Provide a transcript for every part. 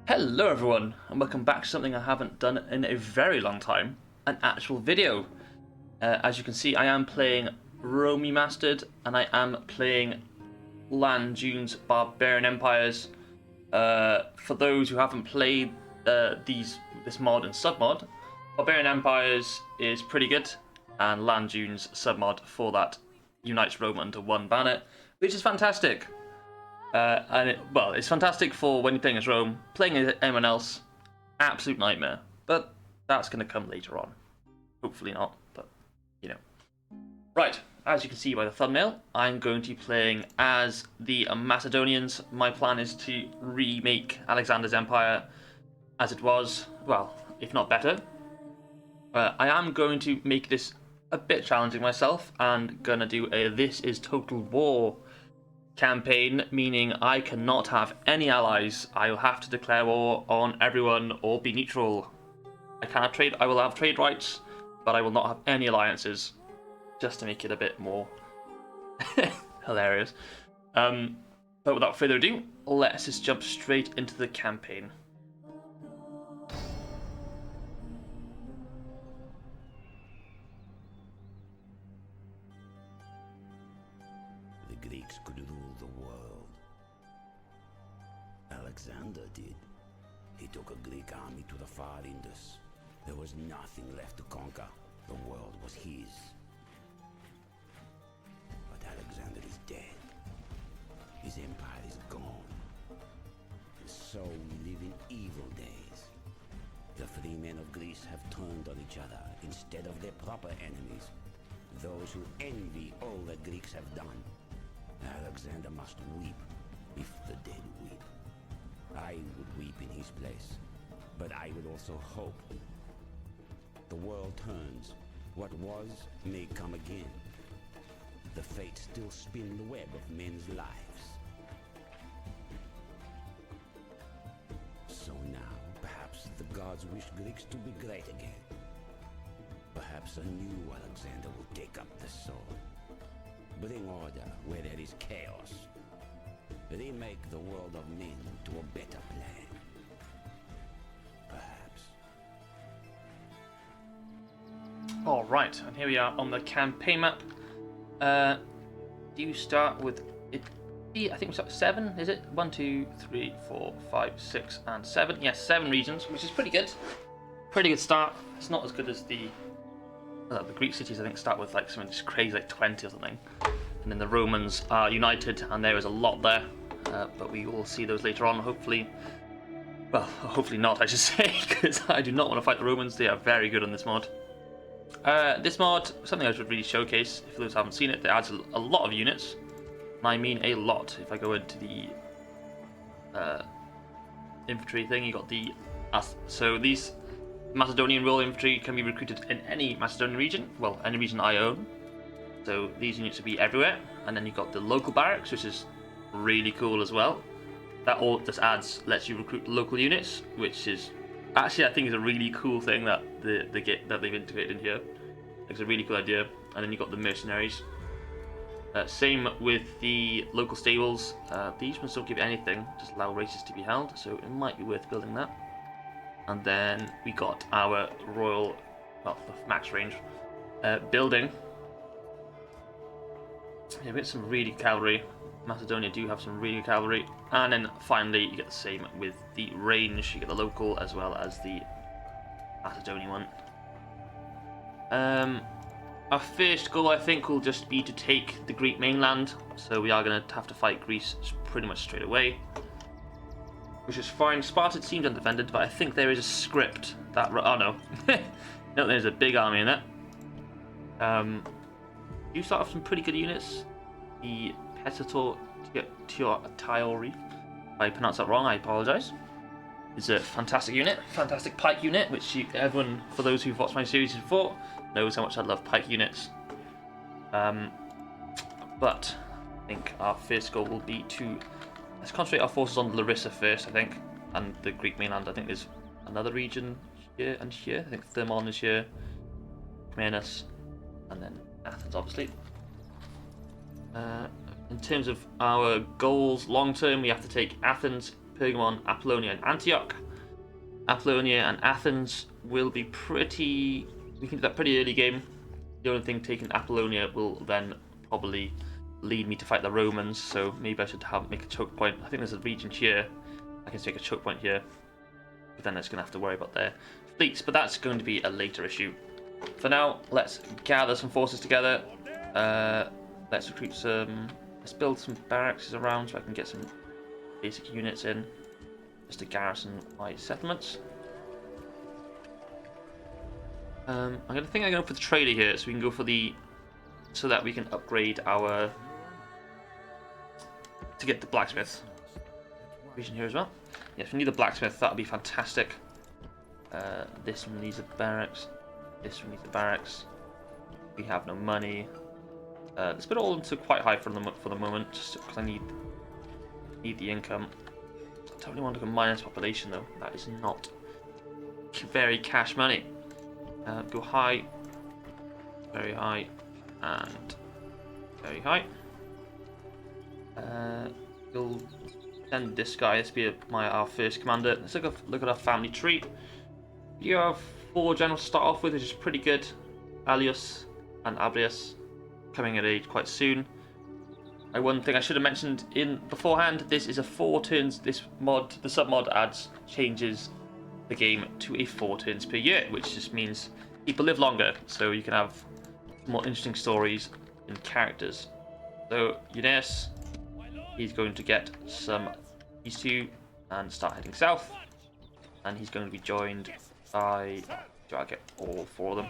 Hello everyone, and welcome back to something I haven't done in a very long time, an actual video. As you can see, I am playing Rome Remastered, and I am playing Dune's Barbarian Empires. For those who haven't played this mod and submod, Barbarian Empires is pretty good, and Dune's submod for that unites Rome under one banner, which is fantastic. It's fantastic for when you're playing as Rome. Playing as anyone else, absolute nightmare. But that's going to come later on. Hopefully not, but you know. Right, as you can see by the thumbnail, I'm going to be playing as the Macedonians. My plan is to remake Alexander's empire as it was, well, if not better. I am going to make this a bit challenging myself, and going to do a This is Total War campaign, meaning I cannot have any allies. I will have to declare war on everyone or be neutral. I will have trade rights, but I will not have any alliances, just to make it a bit more hilarious. But without further ado, let's just jump straight into the campaign. The Greeks could rule the world. Alexander did. He took a Greek army to the far Indus. There was nothing left to conquer. The world was his. But Alexander is dead. His empire is gone. And so we live in evil days. The free men of Greece have turned on each other instead of their proper enemies, those who envy all the Greeks have done. Alexander must weep if the dead weep. I would weep in his place, but I would also hope. The world turns. What was may come again. The fates still spin the web of men's lives. So now, perhaps the gods wish Greeks to be great again. Perhaps a new Alexander will take up the sword. Bring order where there is chaos. Remake the world of men to a better plan. Perhaps. Alright, and here we are on the campaign map. Do you start with it? I think we start with 7, is it? 1, 2, 3, 4, 5, 6, and 7. Yes, 7 regions, which is pretty good. Pretty good start. It's not as good as the Greek cities. I think start with like something just crazy, like 20 or something. And then the Romans are united, and there is a lot there. But we will see those later on, hopefully. Well, hopefully not, I should say, because I do not want to fight the Romans. They are very good on this mod. This mod, something I should really showcase, if those haven't seen it, it adds a lot of units. And I mean a lot. If I go into the infantry thing, you got the... So these Macedonian Royal Infantry can be recruited in any Macedonian region. Well, any region I own. So these units will be everywhere. And then you've got the local barracks, which is really cool as well. That all just lets you recruit local units, which is actually, I think, is a really cool thing that they've integrated in here. It's a really cool idea. And then you've got the mercenaries. Same with the local stables. These ones don't give anything, just allow races to be held, so it might be worth building that. And then we got our royal, well, max range building. Yeah, we get some really good cavalry. Macedonia do have some really good cavalry. And then finally, you get the same with the range. You get the local as well as the Macedonian one. Our first goal, I think, will just be to take the Greek mainland. So we are going to have to fight Greece pretty much straight away, which is fine. Sparta seems undefended, but I think there is a script that... Oh, no. No, there's a big army in it. You start off some pretty good units. The Petator Tiori. If I pronounce that wrong, I apologise. It's a fantastic unit. Fantastic pike unit, which everyone, for those who've watched my series before, knows how much I love pike units. But I think our first goal will be to... Let's concentrate our forces on Larissa first, I think, and the Greek mainland. I think there's another region here and here. I think Thermon is here, Orchomenus, and then Athens, obviously. In terms of our goals long term, we have to take Athens Pergamon, Apollonia, and Antioch. Apollonia and Athens will be pretty... We can do that pretty early game. The only thing taking Apollonia will then probably lead me to fight the Romans, so maybe I should make a choke point. I think there's a region here. I can take a choke point here. But then it's going to have to worry about their fleets, but that's going to be a later issue. For now, let's gather some forces together. Let's recruit some... Let's build some barracks around so I can get some basic units in. Just to garrison my settlements. I'm going to go for the trader here, so we can go for the... So that we can upgrade our... To get the blacksmith region here as well. Yes, we need the blacksmith, that would be fantastic. This one needs a barracks. This one needs a barracks. We have no money. Let's put it all into quite high for the moment, just because I need the income. I don't really want to go minus population though. That is not very cash money. Go high, very high, and very high. We'll send this guy. This will be our first commander. Let's look at our family tree. You have 4 generals to start off with, which is pretty good. Alius and Abrius coming of age quite soon. One thing I should have mentioned in beforehand, this is a 4 turns. This mod, the sub-mod changes the game to a 4 turns per year, which just means people live longer, so you can have more interesting stories and characters. So Eunaeus, he's going to get some these 2 and start heading south, and he's going to be joined by... Do I get all 4 of them?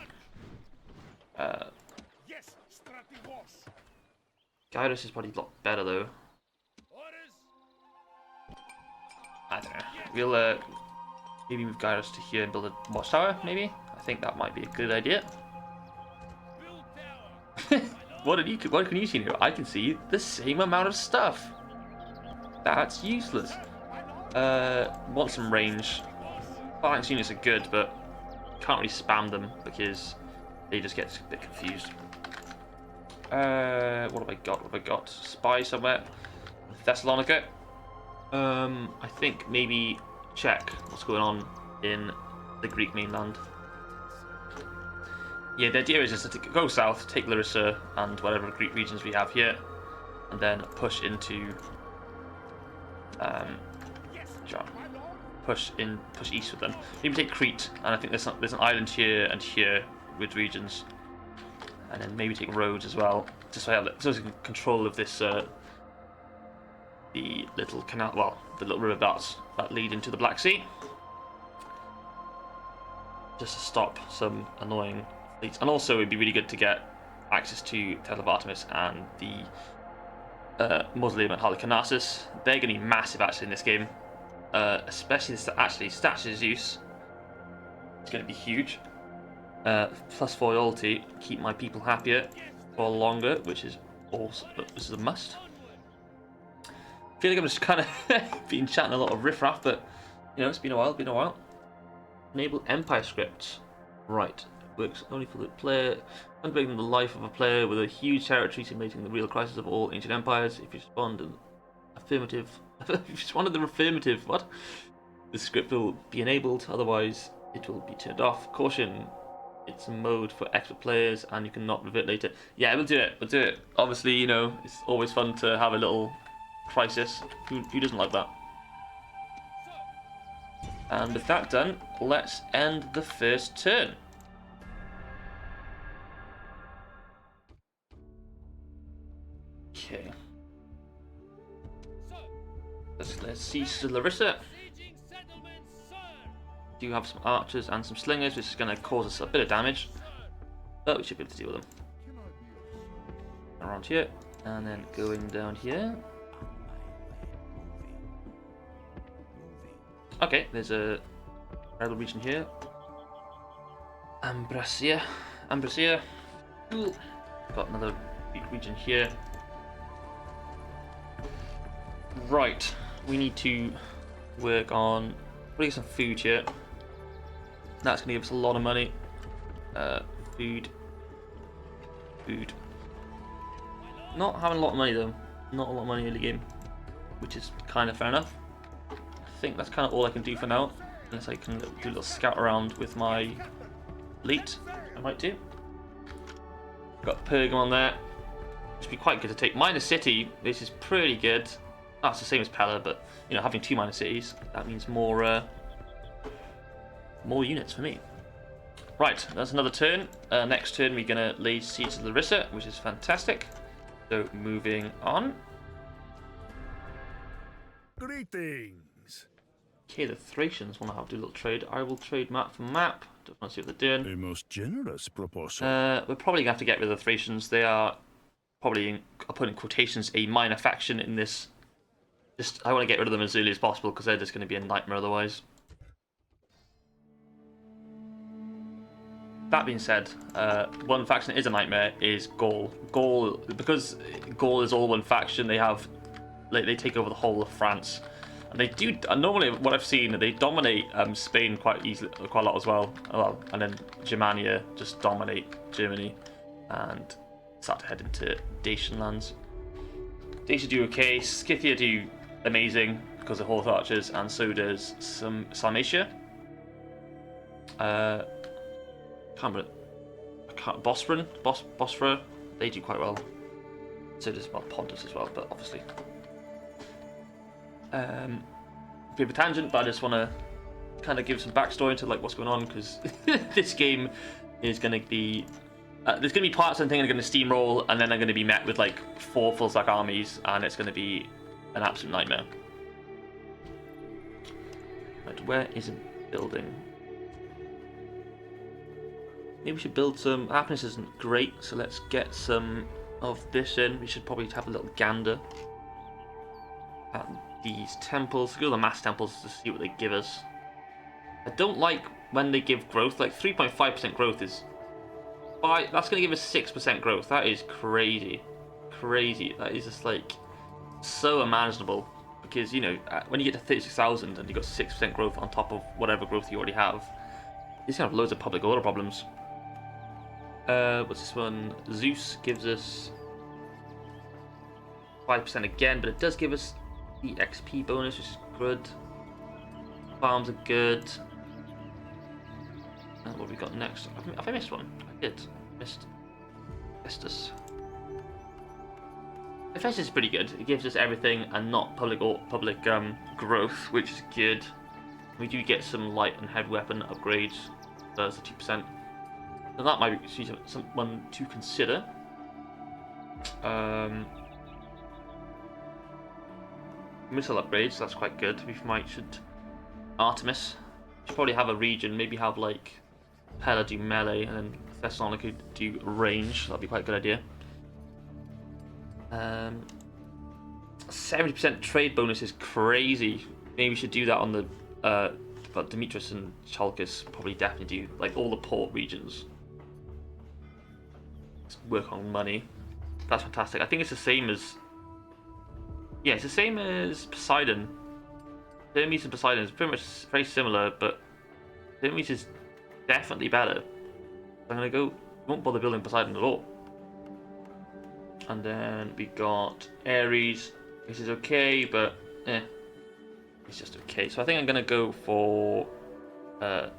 Gyros is probably a lot better though. I don't know. We'll maybe move Gyros to here and build a watchtower, maybe? I think that might be a good idea. What can you see here? I can see the same amount of stuff. That's useless. Want some range. Phalanx units are good, but can't really spam them because they just get a bit confused. What have I got? What have I got? Spy somewhere. Thessalonica. I think maybe check what's going on in the Greek mainland. Yeah, the idea is just to go south, take Larissa and whatever Greek regions we have here, and then push into push east with them. Maybe take Crete, and I think there's an island here and here with regions, and then maybe take Rhodes as well, just so I have control of this the little canal, well, the little river belts that lead into the Black Sea, just to stop some annoying fleets. And also it'd be really good to get access to Temple of Artemis and the Mausoleum at Halicarnassus. They're going to be massive actually in this game, especially this statue of Zeus. It's going to be huge. Plus 4 loyalty, keep my people happier for longer, which is also a must. I feel like I'm just kind of been chatting a lot of riffraff, but you know, it's been a while. Enable Empire scripts. Right. Works only for the player. Unbreaking the life of a player with a huge territory, simulating the real crisis of all ancient empires. If you respond in affirmative, what? The script will be enabled. Otherwise, it will be turned off. Caution. It's a mode for expert players, and you cannot revert later. Yeah, we'll do it. Obviously, you know, it's always fun to have a little crisis. Who doesn't like that? And with that done, let's end the first turn. Okay. Let's see Larissa. Do have some archers and some slingers, which is going to cause us a bit of damage, but we should be able to deal with them. Around here, and then going down here. Okay, there's a rebel region here. Ambracia. Cool. Got another big region here. Right, we need to work on putting some food here. That's going to give us a lot of money. Food. Not having a lot of money though. Not a lot of money in the game, which is kind of fair enough. think that's kind of all I can do for now. Unless I can do a little scout around with my fleet, I might do. Got Pergamon there. Which would be quite good to take. Minor City, this is pretty good. Oh, it's the same as Pella, but you know, having 2 minor cities, that means more units for me. Right, that's another turn. Next turn we're gonna lay siege to Larissa, which is fantastic. So moving on. Greetings. Okay, the Thracians want to do a little trade. I will trade map for map. Don't want to see what they're doing. A most generous proposal. We're probably gonna have to get rid of the Thracians. They are probably, I'll put in quotations, a minor faction in this. I want to get rid of them as early as possible because they're just going to be a nightmare otherwise. That being said, one faction that is a nightmare is Gaul. Because Gaul is all one faction, they take over the whole of France. And they do, normally what I've seen, they dominate Spain quite a lot as well. And then Germania just dominate Germany and start to head into Dacian lands. Dacia do okay, Scythia do amazing because of Horse Archers, and so does some Sarmatia. Bosphora, they do quite well. So does Pontus as well, but obviously. A bit of a tangent, but I just want to kind of give some backstory into like what's going on, because this game is going to be there's going to be parts of the thing that are going to steamroll, and then they're going to be met with like 4 full-stack armies, and it's going to be an absolute nightmare. Right, where is a building? Maybe we should build some. Happiness isn't great, so let's get some of this in. We should probably have a little gander at these temples. Go to the mass temples to see what they give us. I don't like when they give growth. Like 3.5% growth is. That's going to give us 6% growth. That is crazy. Crazy. That is just like so unmanageable. Because, you know, when you get to 36,000 and you've got 6% growth on top of whatever growth you already have, you're going to have loads of public order problems. What's this one? Zeus gives us 5% again, but it does give us the XP bonus, which is good. Farms are good. And what have we got next? Have I missed one? I did. Missed Festus. Festus is pretty good. It gives us everything and not public growth, which is good. We do get some light and heavy weapon upgrades. That's a 2%. So that might be someone to consider. Missile upgrades, that's quite good. We should Artemis. Should probably have a region, maybe have like Pella do melee and then Thessalonica do range. That'd be quite a good idea. 70% trade bonus is crazy. Maybe we should do that on the but Demetrius and Chalkis probably definitely do like all the port regions. Let's work on money. That's fantastic. I think it's the same as it's the same as Poseidon. Hermes and Poseidon is pretty much very similar, but Hermes is definitely better. So I'm gonna go. Won't bother building Poseidon at all. And then we got Ares. This is okay, but it's just okay. So I think I'm gonna go for not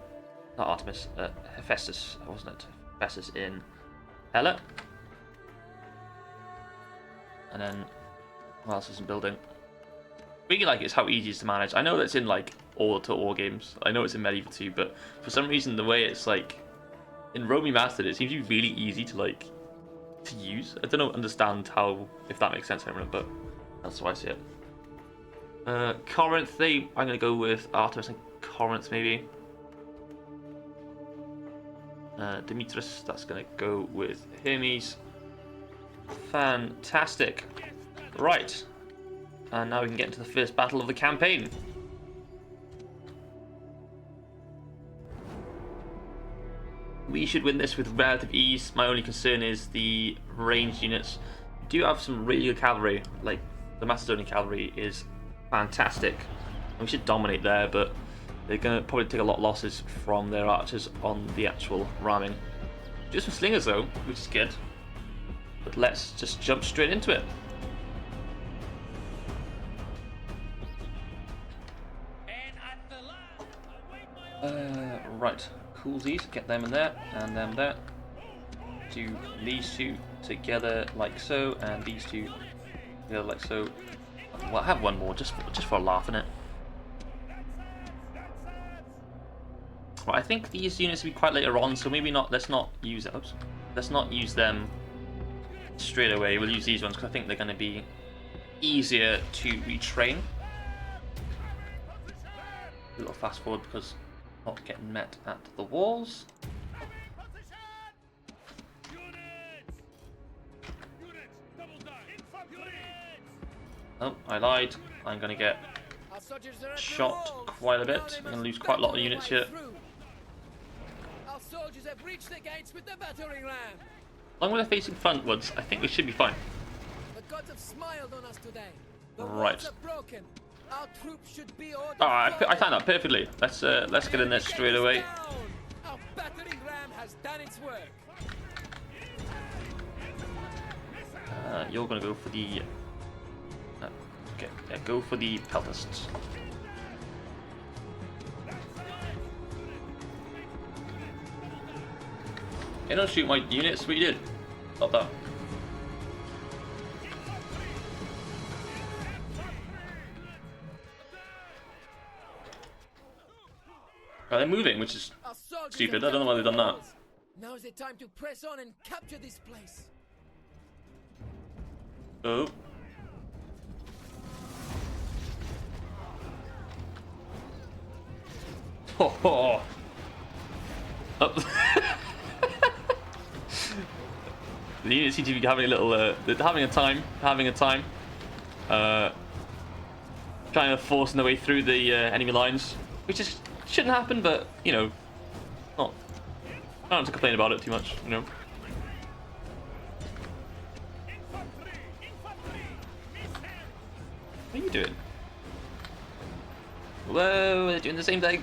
Artemis, Hephaestus, wasn't it? Hephaestus in Hella. And then what else is in building? Really like it's how easy it is to manage. I know that's in like all the Total War games. I know it's in Medieval too, but for some reason the way it's like in Rome Remastered, it seems to be really easy to like to use. I don't understand how, if that makes sense to everyone, but that's why I see it. Corinth, I'm gonna go with Artemis and Corinth maybe. Demetrius, that's gonna go with Hermes. Fantastic. Right. And now we can get into the first battle of the campaign. We should win this with relative ease. My only concern is the ranged units. We do have some really good cavalry. Like, the Macedonian cavalry is fantastic. And we should dominate there, but they're going to probably take a lot of losses from their archers on the actual ramming. Just some slingers though, which is good. But let's just jump straight into it. Right, coolsies, get them in there, and them there. Do these two together like so, and these two together like so. Well, I have one more just for a laugh, innit? Right, I think these units will be quite later on, so maybe not. Let's not use it. Oops. Let's not use them straight away. We'll use these ones because I think they're going to be easier to retrain. A little fast forward because I'm not getting met at the walls. Oh, I lied. I'm going to get shot quite a bit. I'm going to lose quite a lot of units here. Our soldiers have reached the gates with the battering ram. As long as they're facing frontwards, I think we should be fine. The gods have smiled on us today. The Right. walls are broken. Our troops should be ordered. Oh, I timed that perfectly. Let's get in there straight away. Our battering ram has done its work. You're going to go for the... okay, yeah, go for the peltists. You don't shoot my units, what you did? Not that. They're moving, which is Our soldiers stupid. have I don't know why they've done that. walls. Now is the time to press on and capture this place. Oh. Ho ho. Oh. The units seem to be having a little, having a time, trying to force their way through the enemy lines, which is shouldn't happen, but you know, not. I don't have to complain about it too much, you know. What are you doing? Whoa, they're doing the same thing.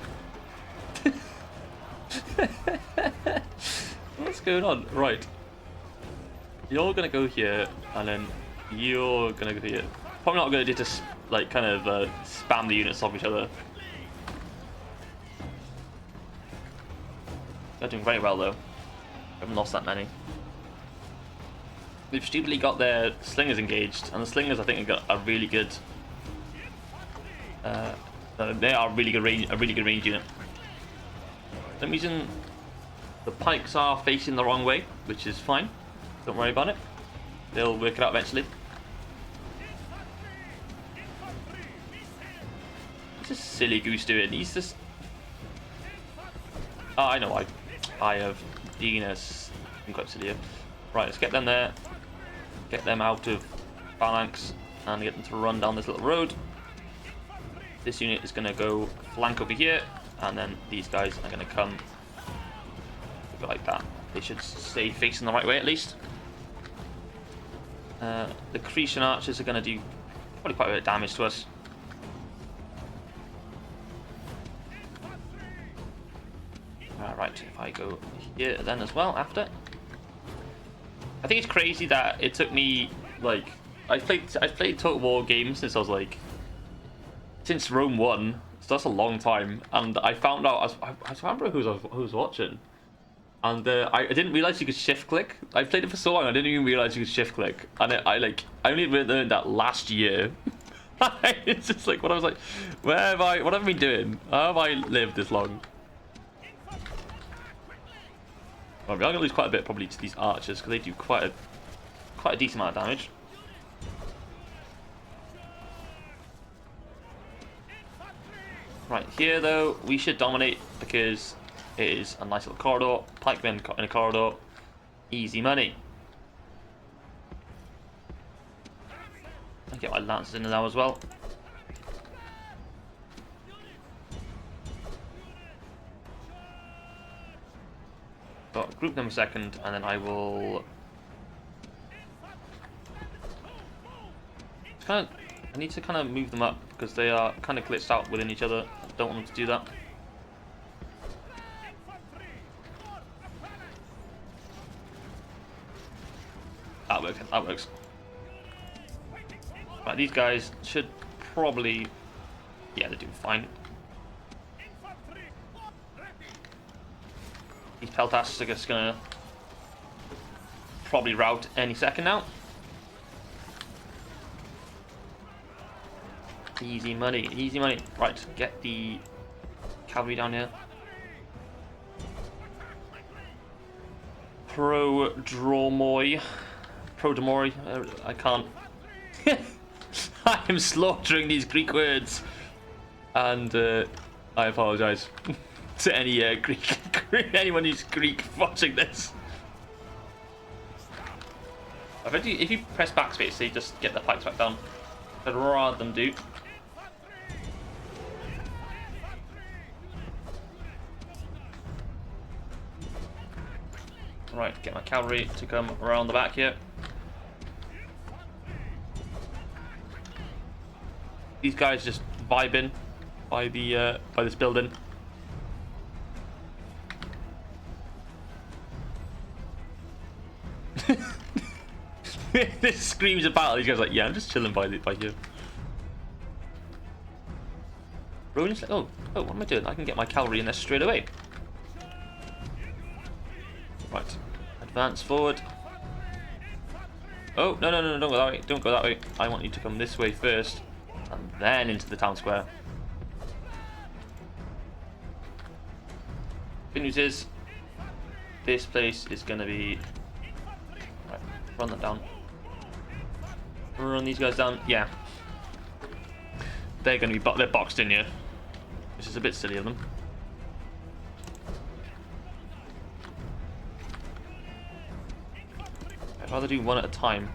What's going on? Right. You're gonna go here, and then you're gonna go here. Probably not gonna do just like kind of spam the units off each other. They're doing very well though. I haven't lost that many. They've stupidly got their slingers engaged, and the slingers I think have got a really good. They are a really good range unit. For some reason, the pikes are facing the wrong way, which is fine. Don't worry about it. They'll work it out eventually. What's this silly goose doing? He's just. Oh, I know. I have Venus. I'm quite silly here. Right, let's get them there. Get them out of phalanx and get them to run down this little road. This unit is going to go flank over here, and then these guys are going to come like that. They should stay facing the right way at least. The Cretan archers are going to do probably quite a bit of damage to us. Right, if I go here then as well after. I think it's crazy that it took me like I've played Total War games since I was like since Rome 1, so that's a long time, and I found out I remember who was watching. And I didn't realize you could shift click. I played it for so long, I didn't even realize you could shift click. And I only learned that last year. It's just like, what I was like, what have I been doing? How have I lived this long? Well, I'm gonna lose quite a bit probably to these archers because they do quite a decent amount of damage. Right here though, we should dominate because it is a nice little corridor. Pikemen in a corridor. Easy money. I get my lances in now as well. Got group them a second, and then I will. I need to kind of move them up because they are kind of glitched out within each other. Don't want them to do that. That works. Right, these guys should probably... yeah, they're doing fine. These peltasts are just gonna probably rout any second now. Easy money, easy money. Right, get the cavalry down here. Prodromoi. I can't. I am slaughtering these Greek words. And I apologise to any anyone who's Greek watching this. If you press backspace, they just get the pikes back down. I'd rather them do. Right, get my cavalry to come around the back here. These guys just vibing by the by this building. This screams a battle. These guys are like, yeah, I'm just chilling by here. Rowan's like, oh, what am I doing? I can get my cavalry in there straight away. Right, advance forward. Oh, no, don't go that way. Don't go that way. I want you to come this way first, and then into the town square. Good news is, this place is going to be... Right, run that down. Run these guys down. Yeah. They're going to be they're boxed in here. This is a bit silly of them. I'd rather do one at a time,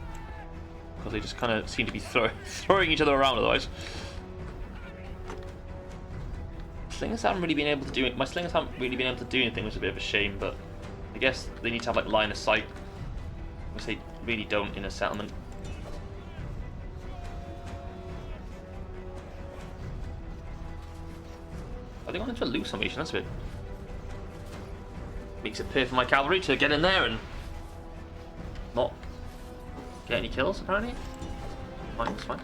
because they just kind of seem to be throwing each other around otherwise. Slingers haven't really been able to do it. My slingers haven't really been able to do anything, which is a bit of a shame, but I guess they need to have like line of sight, which they really don't in a settlement. I think I want to lose some that's a bit. Makes it clear for my cavalry to get in there and not get any kills, apparently. Fine, it's fine.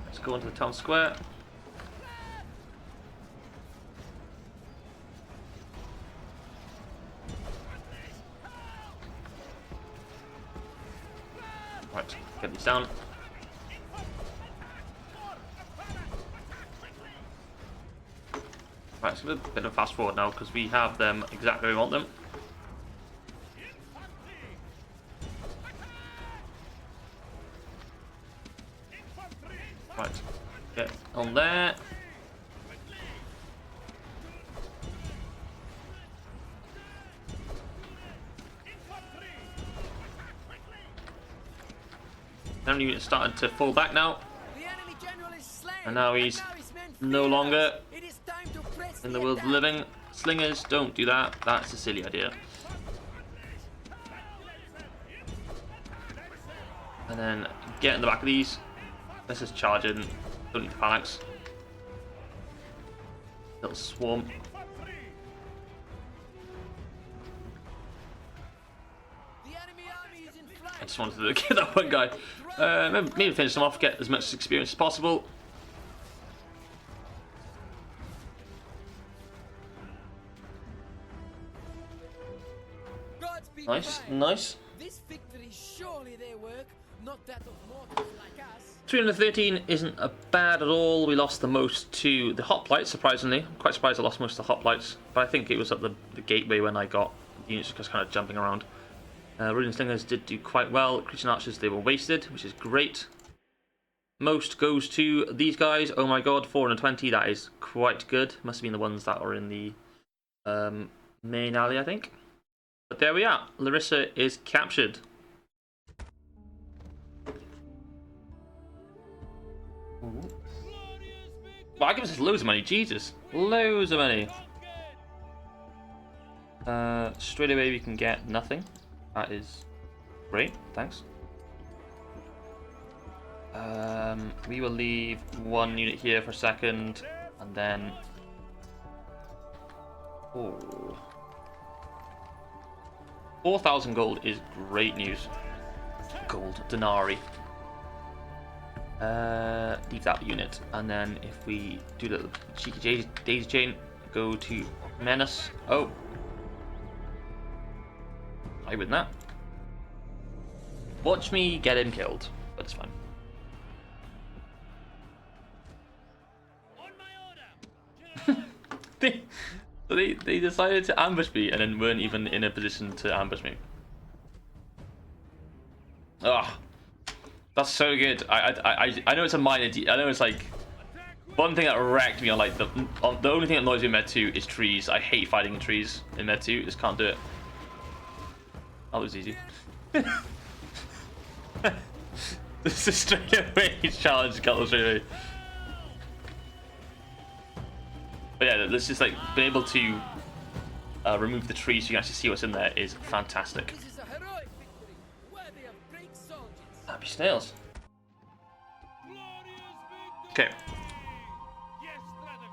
Let's go into the town square. Right, get these down. Right, let's do a bit of fast forward now because we have them exactly where we want them. Right, get on there. Enemy unit started to fall back now, and now he's no longer in the world of living. Slingers, don't do that. That's a silly idea. And then get in the back of these. Let's just charge in. Don't need the phalanx. Little swarm. I just wanted to get that one guy. Maybe finish them off, get as much experience as possible. Nice, nice. This victory surely their work, not that of mortals like us. 313 isn't bad at all. We lost the most to the hoplites, surprisingly. I'm quite surprised I lost most of the hoplites, but I think it was at the gateway when I got the units just kind of jumping around. Runic Slingers did do quite well. Creature Archers, they were wasted, which is great. Most goes to these guys. Oh my god, 420, that is quite good. Must have been the ones that are in the main alley, I think. But there we are. Larissa is captured. Ooh. Well, that gives us loads of money. Jesus. Loads of money. Straight away we can get nothing. That is great. Thanks. We will leave one unit here for a second. And then... Oh... 4,000 gold is great news. Gold, denarii. Leave that unit, and then if we do the cheeky daisy chain, go to Orchomenus. Oh. I win that. Watch me get him killed, but it's fine. they decided to ambush me and then weren't even in a position to ambush me. Ah, that's so good. I know it's a minor. I know it's like one thing that wrecked me on like the only thing that annoys me in Med 2 is trees. I hate fighting in trees in Med 2. Just can't do it. That was easy. This is straight away challenge, got straight away. But yeah, let's just like be able to remove the trees so you can actually see what's in there is fantastic. This is a heroic victory, worthy of Greek soldiers. Happy snails. Okay.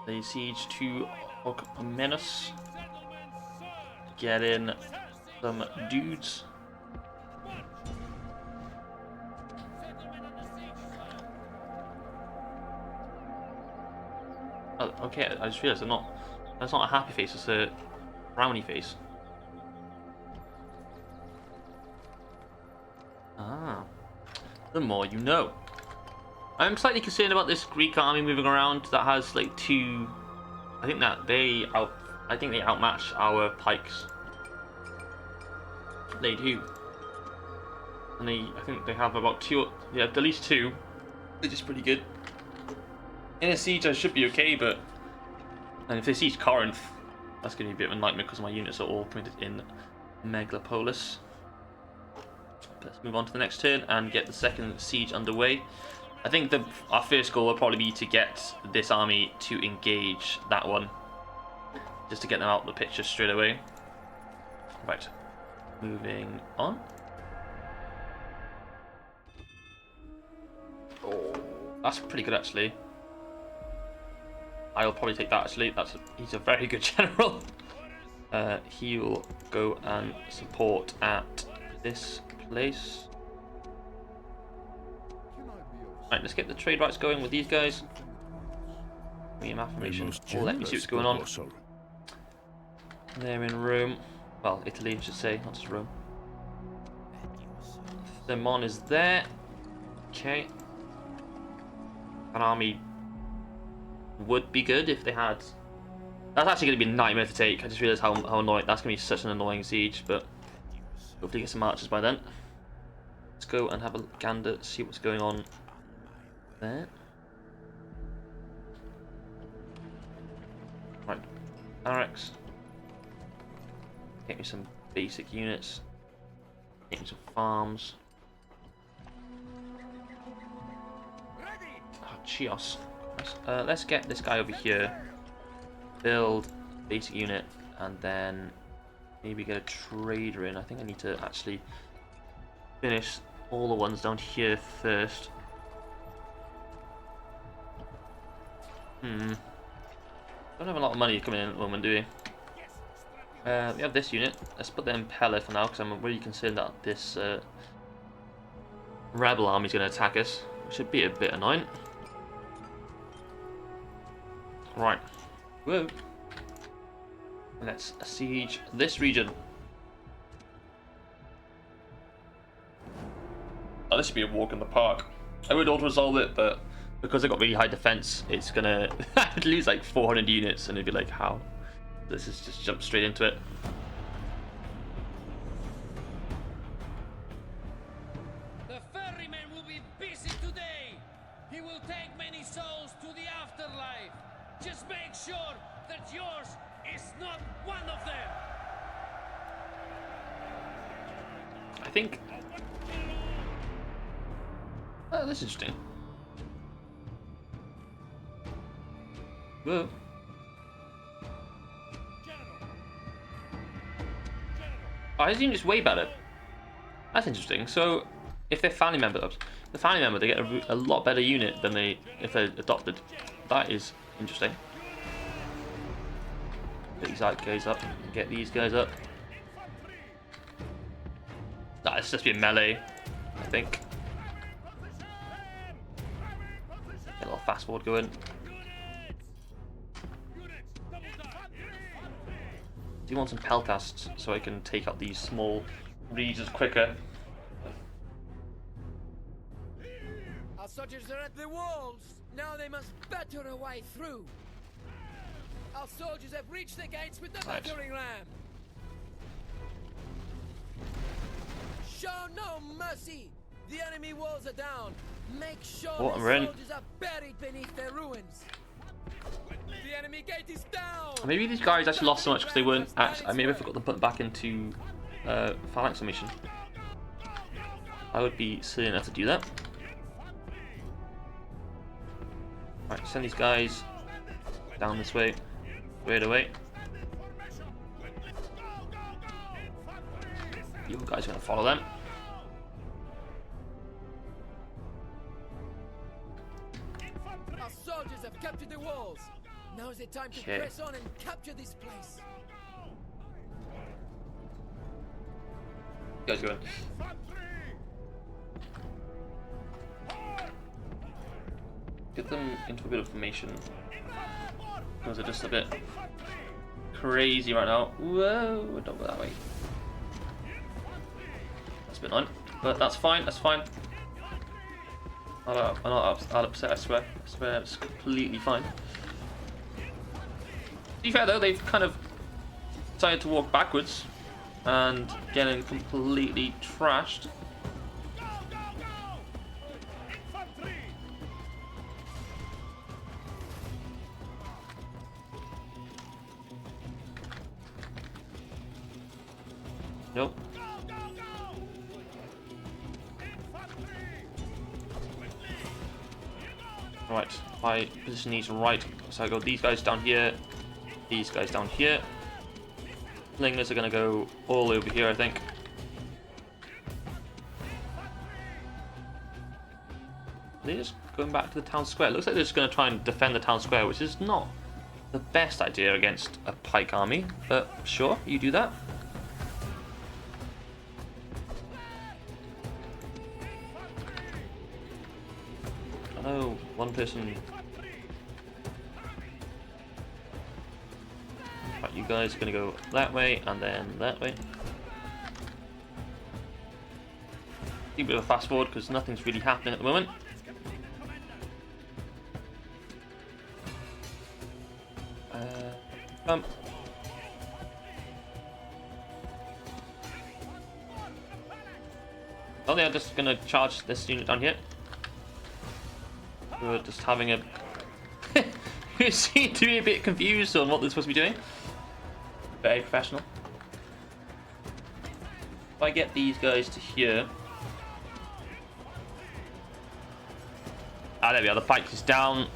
They siege to Orchomenus. Get in some dudes. Oh, okay, I just realised that's not a happy face, it's a frowny face. Ah, the more you know. I'm slightly concerned about this Greek army moving around that has like two. I think they outmatch our pikes. They do, and I think they have about two. Yeah, at least two, which is pretty good. In a siege, I should be okay, but and if they siege Corinth, that's going to be a bit of a nightmare because my units are all committed in Megalopolis. Let's move on to the next turn and get the second siege underway. I think our first goal will probably be to get this army to engage that one, just to get them out of the picture straight away. Right, moving on. Oh, that's pretty good actually. I'll probably take that actually. He's a very good general. He'll go and support at this place. Right, let's get the trade rights going with these guys. Medium affirmation. Oh, let me see what's going on. They're in Rome. Well, Italy, I should say, not just Rome. Thermon is there. Okay. An army would be good if they had. That's actually going to be a nightmare to take. I just realised how annoying. That's going to be such an annoying siege, but hopefully get some marches by then. Let's go and have a gander, see what's going on there. Right, barracks. Get me some basic units. Get me some farms. Oh, Chios. Let's get this guy over here. Build basic unit, and then maybe get a trader in. I think I need to actually finish all the ones down here first. Don't have a lot of money coming in at the moment, do we? We have this unit. Let's put them in Pella for now, because I'm really concerned that this rebel army is going to attack us, which should be a bit annoying. Right. Whoa. Let's siege this region. Oh, this should be a walk in the park. I would auto-resolve it, but because I got really high defense, it's gonna I'd lose like 400 units, and it'd be like, how? This is just jump straight into it. The ferryman will be busy today. He will take many souls to the afterlife. Just make sure that yours is not one of them. I think. Oh, that's interesting. Whoa. Oh, his unit's way better. That's interesting. So, if they're family members, the family member, they get a lot better unit than if they're adopted. That is interesting. Get these guys up. Get these guys up. It's just be a melee, I think. Get a little fast forward going. do want some pelcasts so I can take out these small regions quicker. Our soldiers are at the walls. Now they must batter a way through. Our soldiers have reached the gates with the Right. battering ram. Show no mercy. The enemy walls are down. Make sure Oh, the we're in. soldiers are buried beneath their ruins. The enemy gate is down. Maybe these guys actually lost so much because they weren't actually. Maybe I forgot to put them back into phalanx formation. I would be silly enough to do that. Right, send these guys down this way, straight away. You guys are gonna follow them. Our soldiers have captured the walls. Now is the time to Okay. press on and capture this place. You guys going? Get them into a bit of formation. Those are just a bit crazy right now. Whoa, don't go that way. That's a bit annoying, but that's fine. That's fine. I'm not upset. I swear. I swear, it's completely fine. To be fair though, they've kind of decided to walk backwards and getting completely trashed. Nope. Right, my position needs right. So I go these guys down here, these guys down here. Slingers are gonna go all over here, I think. They're just going back to the town square. It looks like they're just gonna try and defend the town square, which is not the best idea against a pike army, but sure, you do that. Oh, one person. Right, you guys are gonna go that way and then that way. Do a bit of a fast forward because nothing's really happening at the moment. Come. Oh, they're just gonna charge this unit down here. We're just having a... We seem to be a bit confused on what they're supposed to be doing. Very professional. If I get these guys to here... Ah, there we are, the pike is down.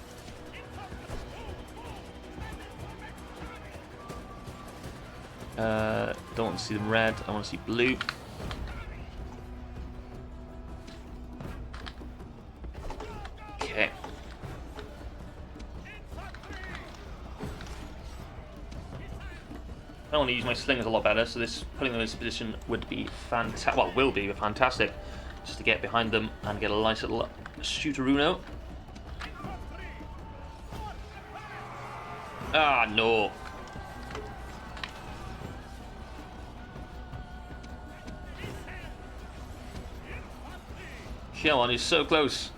Don't want to see them red, I want to see blue. Okay. I want to use my slingers a lot better, so this putting them in this position would be fantastic. Well, will be fantastic, just to get behind them and get a nice little shooteruno. Ah, no. Come on, he's so close.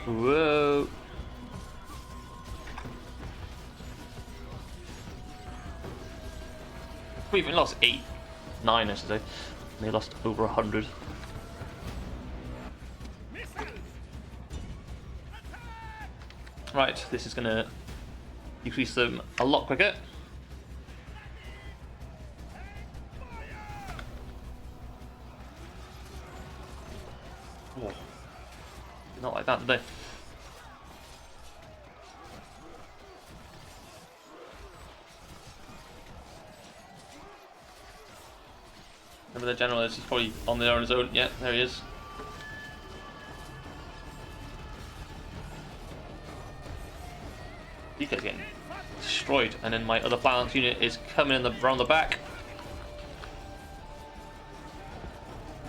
Whoa. We've even lost 8, 9, I should say. They lost over 100. Right, this is going to decrease them a lot quicker. Oh. Not like that, did they? Remember the general is probably on there on his own. Yeah, there he is. These guys are getting destroyed, and then my other phalanx unit is coming in around the back.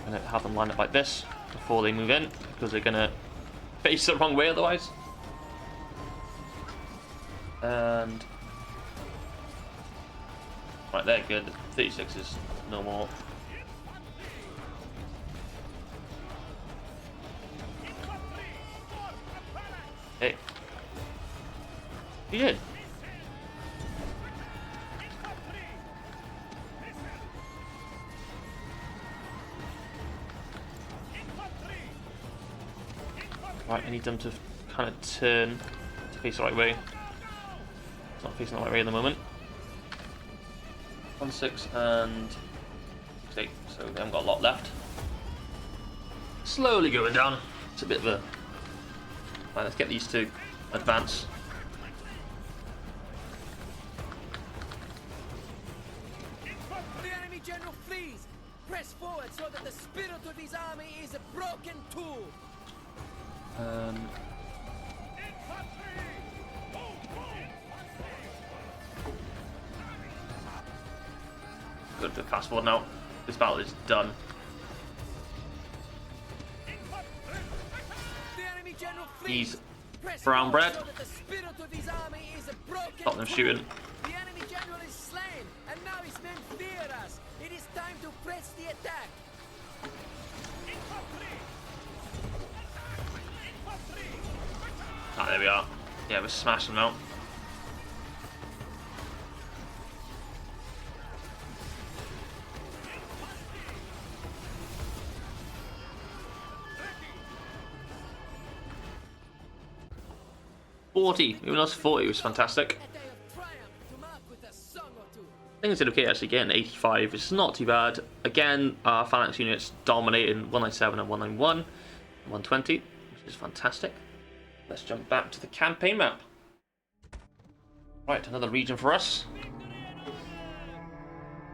I'm gonna have them line up like this before they move in, because they're gonna face the wrong way otherwise. And Right, they're good. 36 is no more. Hey. You did. Right, I need them to kind of turn to face the right way. It's not facing the right way at the moment. 1, 6 and 6, 8, so they haven't got a lot left. Slowly going down. It's a bit of a... Right, let's get these to advance. The enemy general flees! Press forward so that the spirit of his army is a broken tool! Go to fast forward now. This battle is done. He's brown bread. Stop them shooting. The enemy general is slain, and now his men fear us. It is time to press the attack. Ah, there we are. Yeah, we're smashing them out. We lost 40, it was fantastic. I think it's okay actually getting 85, it's not too bad. Again, our phalanx units dominating 197 and 191, 120, which is fantastic. Let's jump back to the campaign map. Right, another region for us.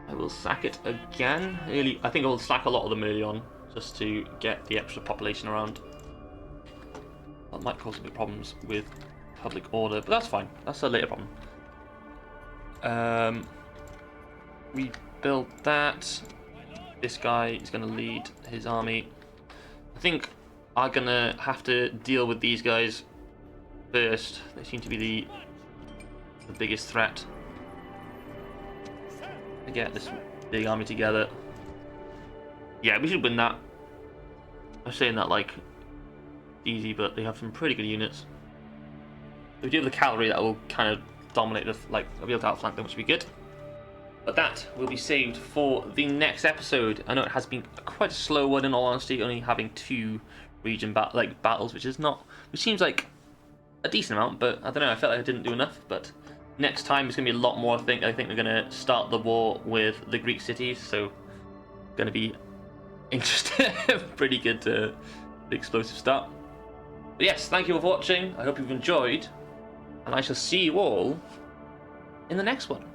I will sack it again. I think I will sack a lot of them early on, just to get the extra population around. That might cause a bit of problems with public order, but that's fine. That's a later problem. We built that. This guy is going to lead his army. I think I'm going to have to deal with these guys first. They seem to be the biggest threat. To get this big army together. Yeah, we should win that. I'm saying that like easy, but they have some pretty good units. If we do have the cavalry, that will kind of dominate the, I'll be able to outflank them, which will be good. But that will be saved for the next episode. I know it has been quite a slow one in all honesty, only having 2 region battles, which seems like a decent amount, but I don't know, I felt like I didn't do enough. But next time it's going to be a lot more. I think we're going to start the war with the Greek cities, so going to be interesting. Pretty good explosive start. But yes, thank you for watching. I hope you've enjoyed, and I shall see you all in the next one.